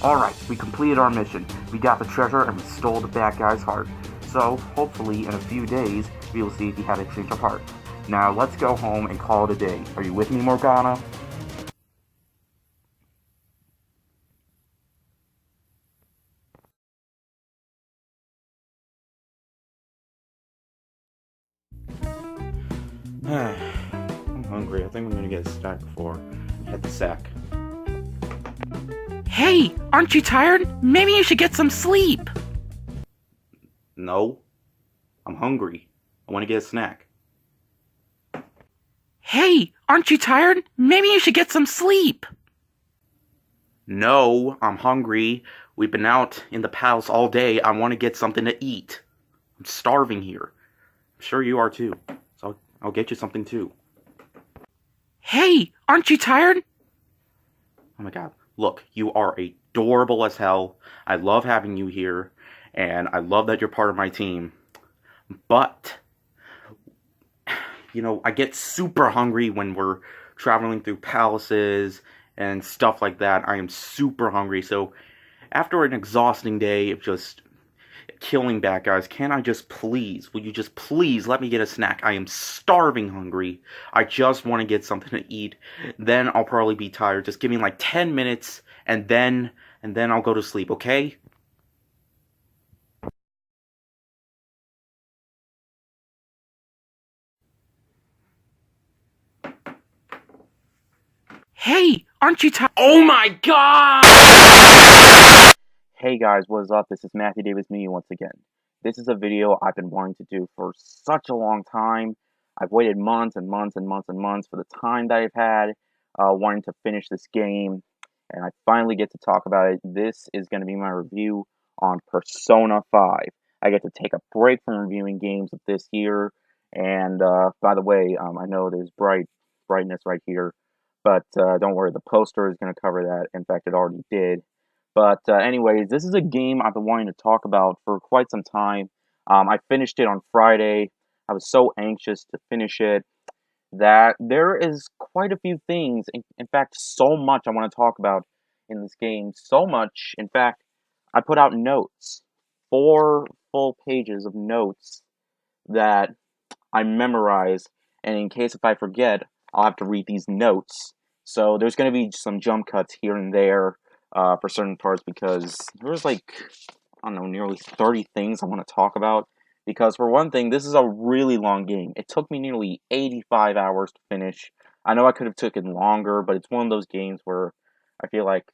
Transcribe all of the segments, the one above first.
Alright, we completed our mission. We got the treasure and we stole the bad guy's heart. So, hopefully, in a few days, we will see if he had a change of heart. Now, let's go home and call it a day. Are you with me, Morgana? I'm hungry. I think I'm gonna get a snack before I hit the sack. Hey, aren't you tired? Maybe you should get some sleep. No. I'm hungry. I want to get a snack. Hey, aren't you tired? Maybe you should get some sleep. No, I'm hungry. We've been out in the palace all day. I want to get something to eat. I'm starving here. I'm sure you are too. So I'll get you something too. Hey, aren't you tired? Oh my god. Look, you are adorable as hell. I love having you here. And I love that you're part of my team. But, I get super hungry when we're traveling through palaces and stuff like that. I am super hungry. So, after an exhausting day of just killing bad guys, will you just please let me get a snack? I am starving hungry. I just want to get something to eat. Then I'll probably be tired. Just give me like 10 minutes and then I'll go to sleep, okay? Hey, aren't you tired? Oh my god! Hey guys, what is up? This is Matthew Davis Me once again. This is a video I've been wanting to do for such a long time. I've waited months and months and months and months for the time that I've had wanting to finish this game, and I finally get to talk about it. This is going to be my review on Persona 5. I get to take a break from reviewing games of this year, and by the way, I know there's brightness right here, but don't worry, the poster is going to cover that. In fact, it already did. But anyways, this is a game I've been wanting to talk about for quite some time. I finished it on Friday. I was so anxious to finish it that there is quite a few things, in fact, so much I want to talk about in this game. So much, in fact, I put out notes, 4 full pages of notes that I memorized, and in case if I forget, I'll have to read these notes. So there's going to be some jump cuts here and there for certain parts because there's like, I don't know, nearly 30 things I want to talk about. Because for one thing, this is a really long game. It took me nearly 85 hours to finish. I know I could have taken longer, but it's one of those games where I feel like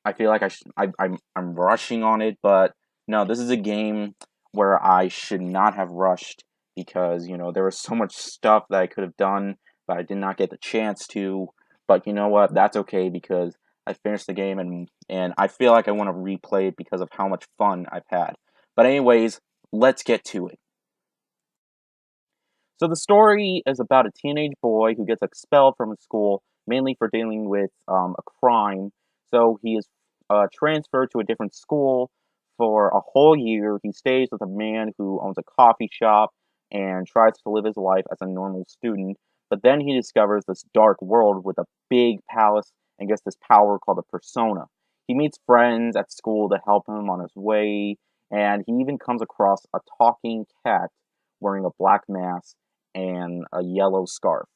I'm rushing on it, but no, this is a game where I should not have rushed because, there was so much stuff that I could have done, but I did not get the chance to. But you know what? That's okay because I finished the game and I feel like I want to replay it because of how much fun I've had. But anyways, let's get to it. So the story is about a teenage boy who gets expelled from his school mainly for dealing with a crime. So he is transferred to a different school for a whole year. He stays with a man who owns a coffee shop and tries to live his life as a normal student. But then he discovers this dark world with a big palace and gets this power called a persona. He meets friends at school to help him on his way, and he even comes across a talking cat wearing a black mask and a yellow scarf,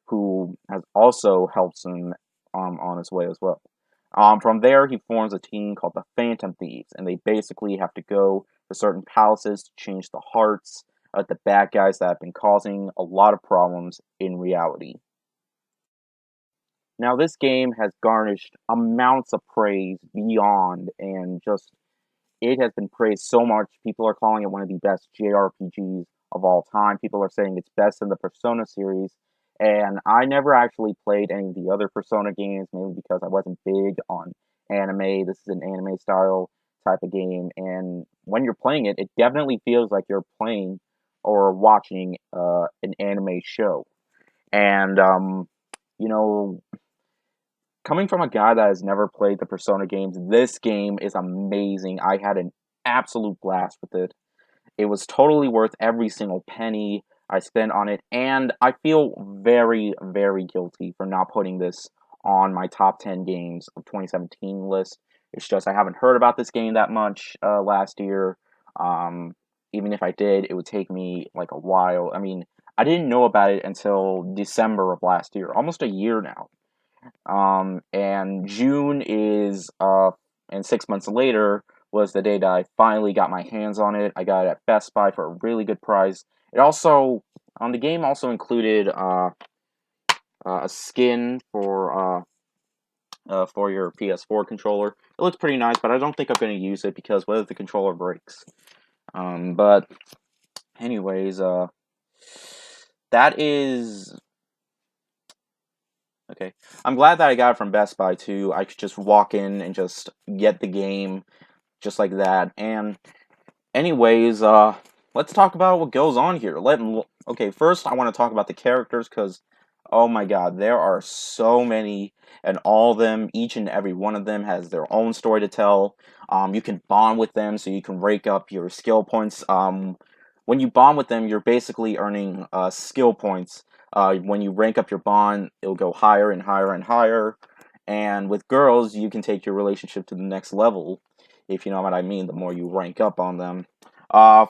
who has also helps him on his way as well. From there, he forms a team called the Phantom Thieves, and they basically have to go to certain palaces to change the hearts of the bad guys that have been causing a lot of problems in reality. Now, this game has garnished amounts of praise beyond, and just it has been praised so much. People are calling it one of the best JRPGs of all time. People are saying it's best in the Persona series. And I never actually played any of the other Persona games, mainly because I wasn't big on anime. This is an anime style type of game. And when you're playing it, it definitely feels like you're playing or watching an anime show. And, you know, coming from a guy that has never played the Persona games, this game is amazing. I had an absolute blast with it. It was totally worth every single penny I spent on it, and I feel very, very guilty for not putting this on my top 10 games of 2017 list. It's just I haven't heard about this game that much last year. Um, Even if I did, it would take me like a while. I mean, I didn't know about it until December of last year, almost a year now. And June is and 6 months later was the day that I finally got my hands on it. I got it at Best Buy for a really good price. It also, the game also included a skin for your PS4 controller. It looks pretty nice, but I don't think I'm going to use it because what if the controller breaks? But anyways, that is okay. I'm glad that I got it from Best Buy too. I could just walk in and just get the game just like that. And anyways, let's talk about what goes on here. Okay, first I want to talk about the characters because oh my god, there are so many, and all of them, each and every one of them has their own story to tell. You can bond with them, so you can rake up your skill points. When you bond with them, you're basically earning skill points. When you rank up your bond, it'll go higher and higher and higher. And with girls, you can take your relationship to the next level, if you know what I mean, the more you rank up on them.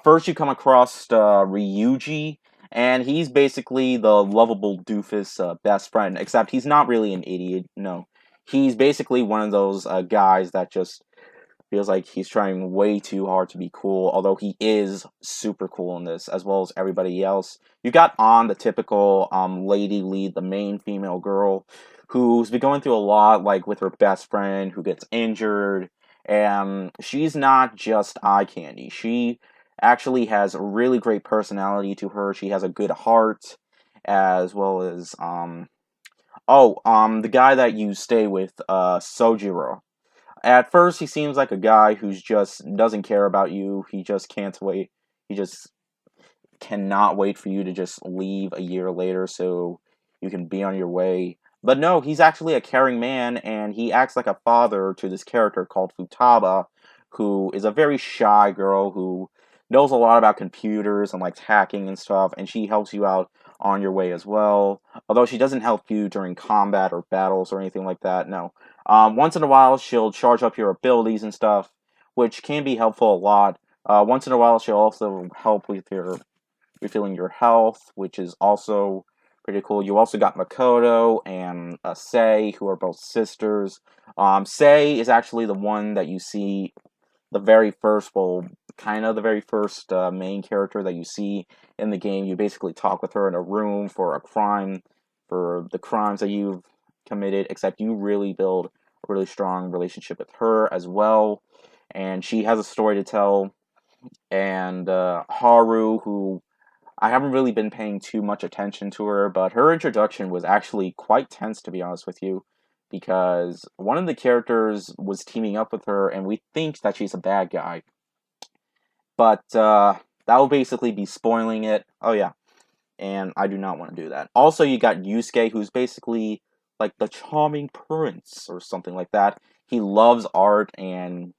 First, you come across Ryuji, and he's basically the lovable doofus best friend, except he's not really an idiot, no. He's basically one of those guys that just feels like he's trying way too hard to be cool, although he is super cool in this, as well as everybody else. You got on the typical lady lead, the main female girl, who's been going through a lot, like with her best friend who gets injured, and she's not just eye candy. She actually has a really great personality to her. She has a good heart, as well as the guy that you stay with, Sojiro. At first, he seems like a guy who's just doesn't care about you. He just can't wait. He just cannot wait for you to just leave a year later so you can be on your way. But no, he's actually a caring man, and he acts like a father to this character called Futaba, who is a very shy girl who knows a lot about computers and likes hacking and stuff, and she helps you out on your way as well. Although she doesn't help you during combat or battles or anything like that, no. Once in a while, she'll charge up your abilities and stuff, which can be helpful a lot. Once in a while, she'll also help with your refilling your health, which is also pretty cool. You also got Makoto and Sei, who are both sisters. Sei is actually the one that you see the very first, well, kind of the very first main character that you see in the game. You basically talk with her in a room for a crime, for the crimes that you've committed, except you really build a really strong relationship with her as well. And she has a story to tell. And Haru, who I haven't really been paying too much attention to her, but her introduction was actually quite tense, to be honest with you, because one of the characters was teaming up with her, and we think that she's a bad guy. But that will basically be spoiling it. Oh, yeah, and I do not want to do that. Also, you got Yusuke, who's basically like the charming prince or something like that. He loves art, and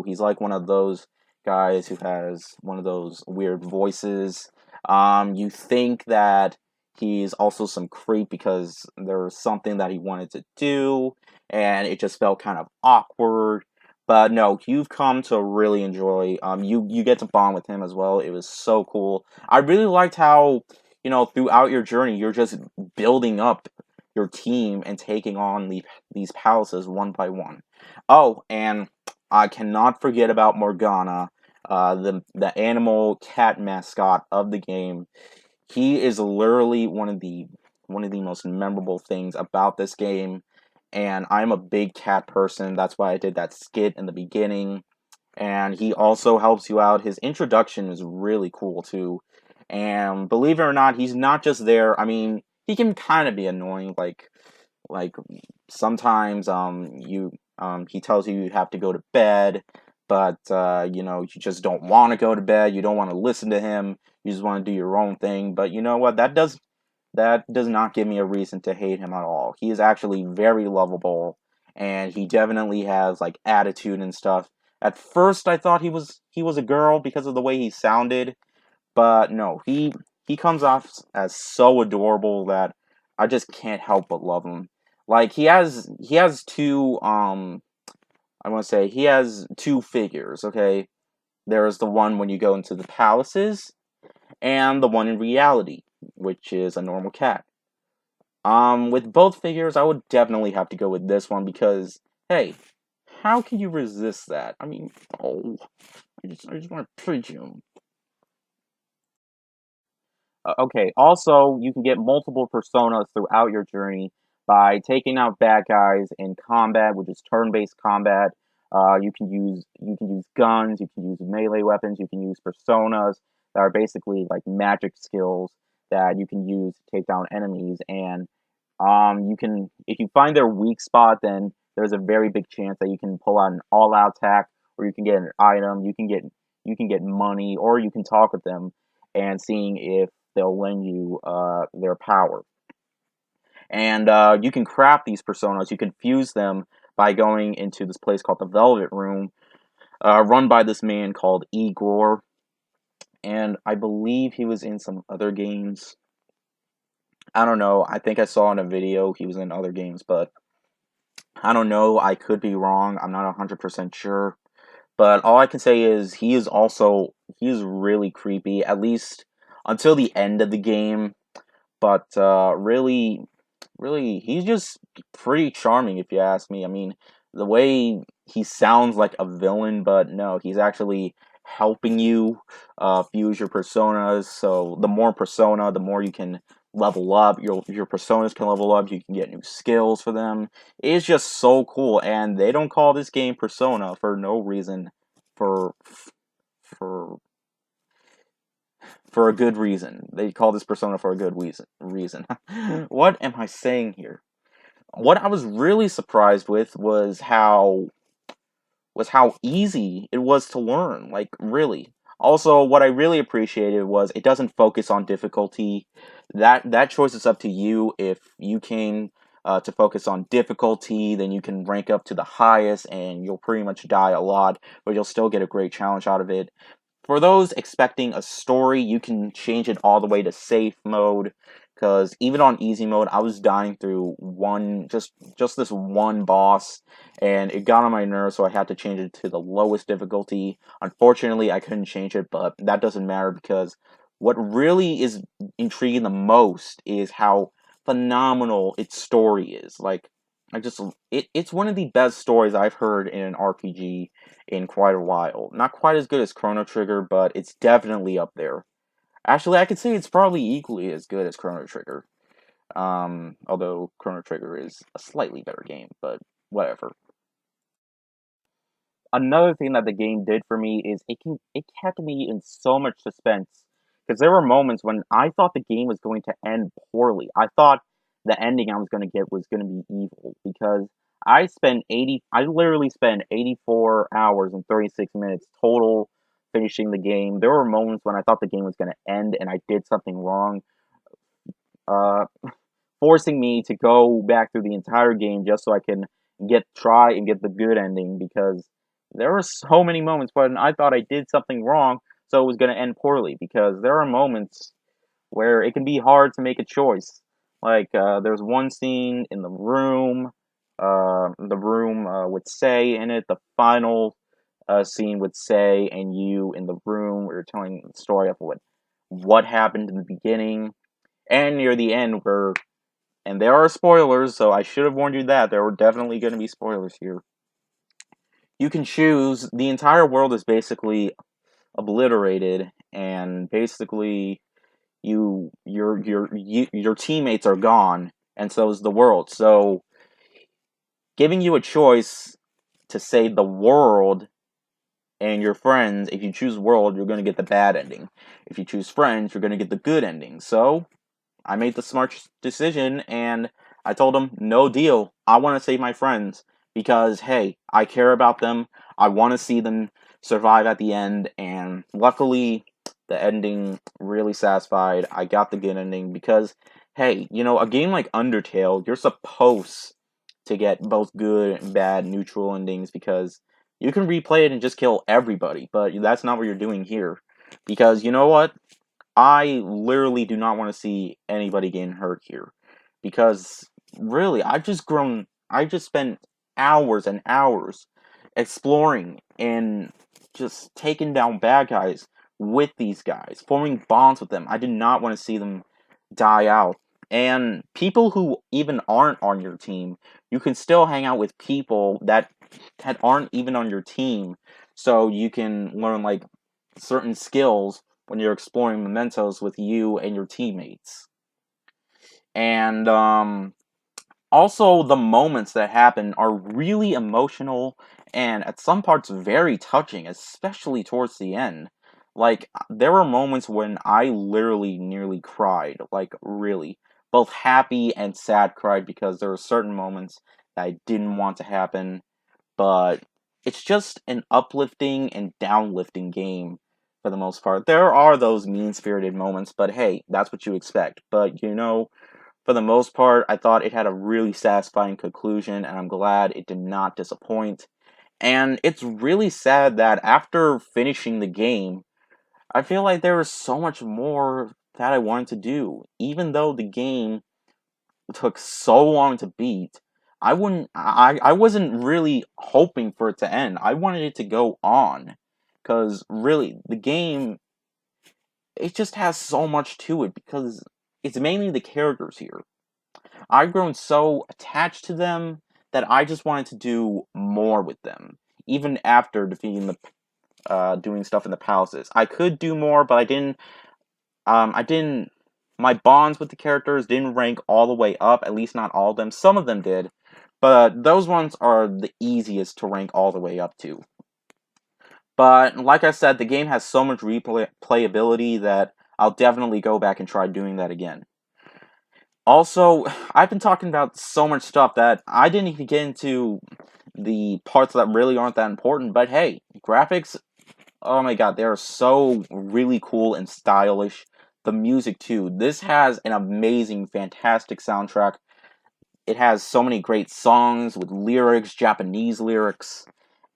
he's like one of those guys who has one of those weird voices. You think that he's also some creep because there was something that he wanted to do, and it just felt kind of awkward. But no, you've come to really enjoy. You get to bond with him as well. It was so cool. I really liked how throughout your journey, you're just building up your team and taking on these palaces one by one. Oh, and I cannot forget about Morgana, the animal cat mascot of the game. He is literally one of the most memorable things about this game. And I'm a big cat person. That's why I did that skit in the beginning. And he also helps you out. His introduction is really cool too. And believe it or not, he's not just there. I mean, he can kind of be annoying. Like sometimes he tells you have to go to bed, but you just don't want to go to bed. You don't want to listen to him. You just want to do your own thing. But you know what? That does not give me a reason to hate him at all. He is actually very lovable, and he definitely has like attitude and stuff. At first, I thought he was a girl because of the way he sounded, but no, he comes off as so adorable that I just can't help but love him. Like he has two I want to say he has two figures, okay? There's the one when you go into the palaces and the one in reality, which is a normal cat. With both figures, I would definitely have to go with this one because, hey, how can you resist that? I mean, oh, I just want to punch him. Okay, also, you can get multiple personas throughout your journey by taking out bad guys in combat, which is turn-based combat. You can use guns, you can use melee weapons, you can use personas that are basically like magic skills that you can use to take down enemies. And you can, if you find their weak spot, then there's a very big chance that you can pull out an all-out attack, or you can get an item, you can get money, or you can talk with them and seeing if they'll lend you their power. And you can craft these personas. You can fuse them by going into this place called the Velvet Room, run by this man called Igor. And I believe he was in some other games. I don't know. I think I saw in a video he was in other games, but I don't know. I could be wrong. I'm not 100% sure. But all I can say is he is really creepy, at least until the end of the game. But really, he's just pretty charming, if you ask me. I mean, the way he sounds like a villain, but no, he's actually helping you fuse your personas. So the more persona, the more you can level up. Your personas can level up. You can get new skills for them. It's just so cool, and they don't call this game Persona for no reason. For for for a good reason. They call this Persona for a good reason. What am I saying here? What I was really surprised with was how easy it was to learn, like really. Also, what I really appreciated was it doesn't focus on difficulty. That choice is up to you. If you came to focus on difficulty, then you can rank up to the highest and you'll pretty much die a lot, but you'll still get a great challenge out of it. For those expecting a story, you can change it all the way to safe mode. Because even on easy mode, I was dying through just this one boss, and it got on my nerves, so I had to change it to the lowest difficulty. Unfortunately, I couldn't change it, but that doesn't matter because what really is intriguing the most is how phenomenal its story is. Like, it's one of the best stories I've heard in an RPG in quite a while. Not quite as good as Chrono Trigger, but it's definitely up there. Actually, I could say it's probably equally as good as Chrono Trigger. Although Chrono Trigger is a slightly better game, but whatever. Another thing that the game did for me is it kept me in so much suspense because there were moments when I thought the game was going to end poorly. I thought the ending I was going to get was going to be evil because I literally spent 84 hours and 36 minutes total finishing the game. There were moments when I thought the game was going to end and I did something wrong. Uh, Forcing me to go back through the entire game just so I can try and get the good ending because there were so many moments when I thought I did something wrong, so it was going to end poorly because there are moments where it can be hard to make a choice. Like there's one scene in the room with Say in it, the final scene with Say and you in the room where you're telling the story of what happened in the beginning and near the end where and there are spoilers, so I should have warned you that. There were definitely going to be spoilers here. You can choose. The entire world is basically obliterated, and basically your teammates are gone, and so is the world. So giving you a choice to save the world and your friends. If you choose world, you're going to get the bad ending. If you choose friends, you're going to get the good ending. So I made the smart decision and I told them, no deal. I want to save my friends because, hey, I care about them. I want to see them survive at the end. And luckily, the ending really satisfied. I got the good ending because, hey, a game like Undertale, you're supposed to get both good and bad neutral endings because you can replay it and just kill everybody. But that's not what you're doing here. Because you know what? I literally do not want to see anybody getting hurt here because really, I just spent hours and hours exploring and just taking down bad guys with these guys, forming bonds with them. I did not want to see them die out. And people who even aren't on your team, you can still hang out with people that aren't even on your team, so you can learn like certain skills when you're exploring mementos with you and your teammates. And also, the moments that happen are really emotional and at some parts very touching, especially towards the end. Like, there were moments when I literally nearly cried. Like, really. Both happy and sad cried because there were certain moments that I didn't want to happen, but it's just an uplifting and downlifting game for the most part. There are those mean spirited moments, but hey, that's what you expect. But for the most part, I thought it had a really satisfying conclusion, and I'm glad it did not disappoint. And it's really sad that after finishing the game, I feel like there was so much more that I wanted to do. Even though the game took so long to beat, I wasn't really hoping for it to end. I wanted it to go on. Cause really, the game it just has so much to it because it's mainly the characters here. I've grown so attached to them that I just wanted to do more with them, even after defeating doing stuff in the palaces. I could do more, but I didn't. I didn't. My bonds with the characters didn't rank all the way up. At least not all of them. Some of them did, but those ones are the easiest to rank all the way up to. But like I said, the game has so much replayability that I'll definitely go back and try doing that again. Also, I've been talking about so much stuff that I didn't even get into the parts that really aren't that important, but hey, graphics, oh my god, they are so really cool and stylish. The music too. This has an amazing, fantastic soundtrack. It has so many great songs with lyrics, Japanese lyrics,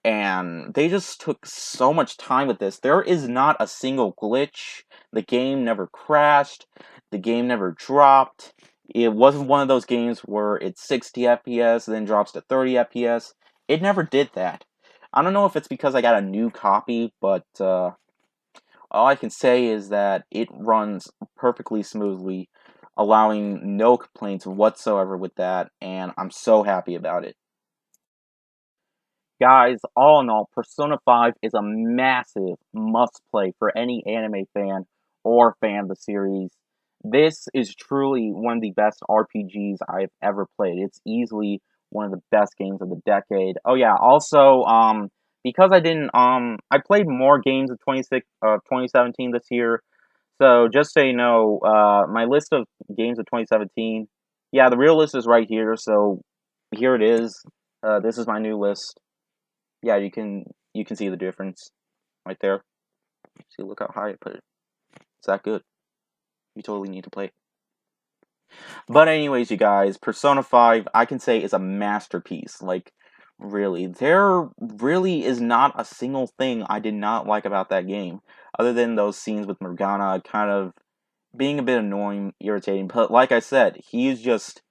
and they just took so much time with this. There is not a single glitch. The game never crashed. The game never dropped. It wasn't one of those games where it's 60 FPS then drops to 30 FPS. It never did that. I don't know if it's because I got a new copy, but all I can say is that it runs perfectly smoothly, allowing no complaints whatsoever with that, and I'm so happy about it. Guys, all in all, Persona 5 is a massive must play for any anime fan or fan of the series. This is truly one of the best RPGs I've ever played. It's easily one of the best games of the decade. Oh yeah, also because I played more games of 2017 this year. So just so you know, my list of games of 2017, yeah, the real list is right here. So here it is. This is my new list. Yeah, you can see the difference right there. See, look how high I put it. It's that good. You totally need to play it. But anyways, you guys, Persona 5, I can say is a masterpiece. Like, really, there really is not a single thing I did not like about that game, other than those scenes with Morgana kind of being a bit annoying, irritating. But like I said, he is just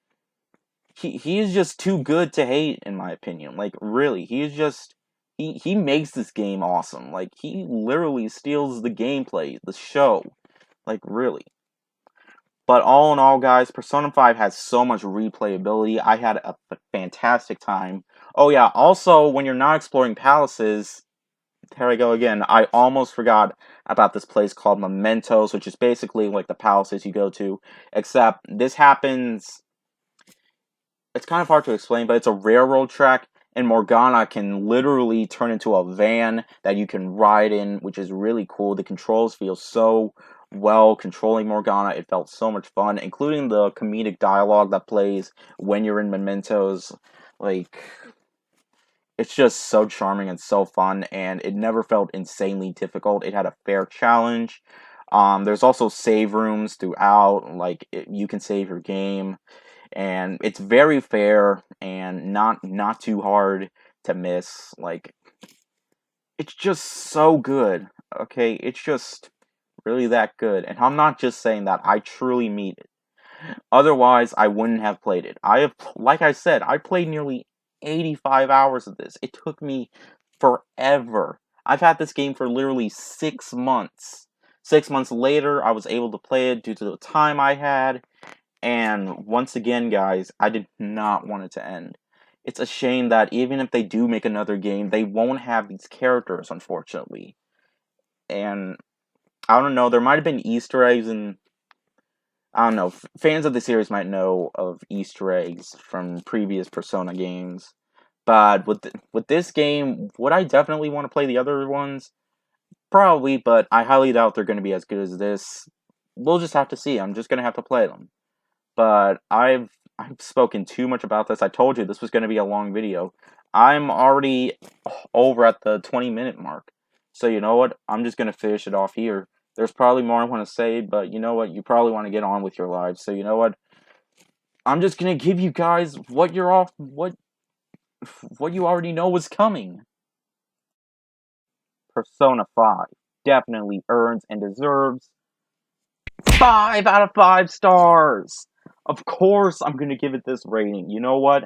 too good to hate in my opinion. Like really, he is just he makes this game awesome. Like he literally steals the gameplay, the show. Like really. But all in all, guys, Persona 5 has so much replayability. I had a fantastic time. Oh yeah, also when you're not exploring palaces, here I go again. I almost forgot about this place called Mementos, which is basically like the palaces you go to, except this happens it's kind of hard to explain, but it's a railroad track, and Morgana can literally turn into a van that you can ride in, which is really cool. The controls feel so well controlling Morgana. It felt so much fun, including the comedic dialogue that plays when you're in Mementos. Like, it's just so charming and so fun, and it never felt insanely difficult. It had a fair challenge. There's also save rooms throughout, like, you can save your game and it's very fair and not too hard to miss. Like it's just so good. Okay, it's just really that good. And I'm not just saying that. I truly mean it. Otherwise, I wouldn't have played it. Like I said, I played nearly 85 hours of this. It took me forever. I've had this game for literally 6 months. 6 months later, I was able to play it due to the time I had. And once again, guys, I did not want it to end. It's a shame that even if they do make another game, they won't have these characters, unfortunately. And I don't know, there might have been Easter eggs and I don't know. Fans of the series might know of Easter eggs from previous Persona games, but with this game, would I definitely want to play the other ones? Probably, but I highly doubt they're going to be as good as this. We'll just have to see. I'm just going to have to play them. But I've spoken too much about this. I told you this was going to be a long video. I'm already over at the 20-minute mark. So you know what? I'm just going to finish it off here. There's probably more I want to say, but you know what? You probably want to get on with your lives. So you know what? I'm just going to give you guys what you already know was coming. Persona 5 definitely earns and deserves 5 out of 5 stars. Of course, I'm gonna give it this rating. You know what?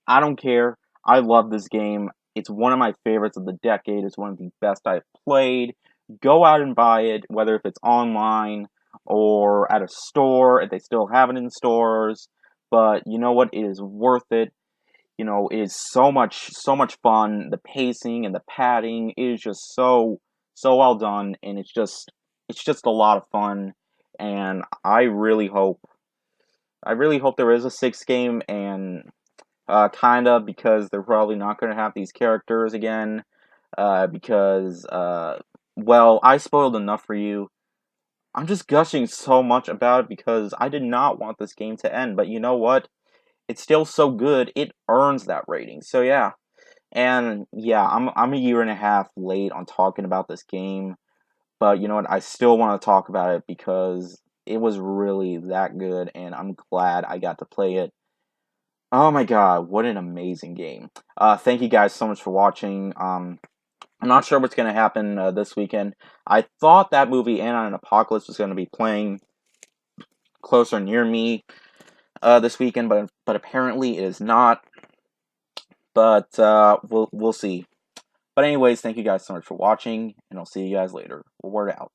I don't care. I love this game. It's one of my favorites of the decade. It's one of the best I've played. Go out and buy it, whether if it's online or at a store, if they still have it in stores. But you know what? It is worth it. It is so much fun. The pacing and the padding is just so well done, and it's just a lot of fun. And I really hope there is a sixth game, and kind of because they're probably not going to have these characters again. Because well, I spoiled enough for you. I'm just gushing so much about it because I did not want this game to end. But you know what? It's still so good. It earns that rating. So yeah. And yeah, I'm a year and a half late on talking about this game, but you know what? I still want to talk about it because it was really that good, and I'm glad I got to play it. Oh my god, what an amazing game! Thank you guys so much for watching. I'm not sure what's gonna happen this weekend. I thought that movie Anna and Apocalypse was gonna be playing closer near me this weekend, but apparently it is not. But we'll see. But anyways, thank you guys so much for watching, and I'll see you guys later. Word out.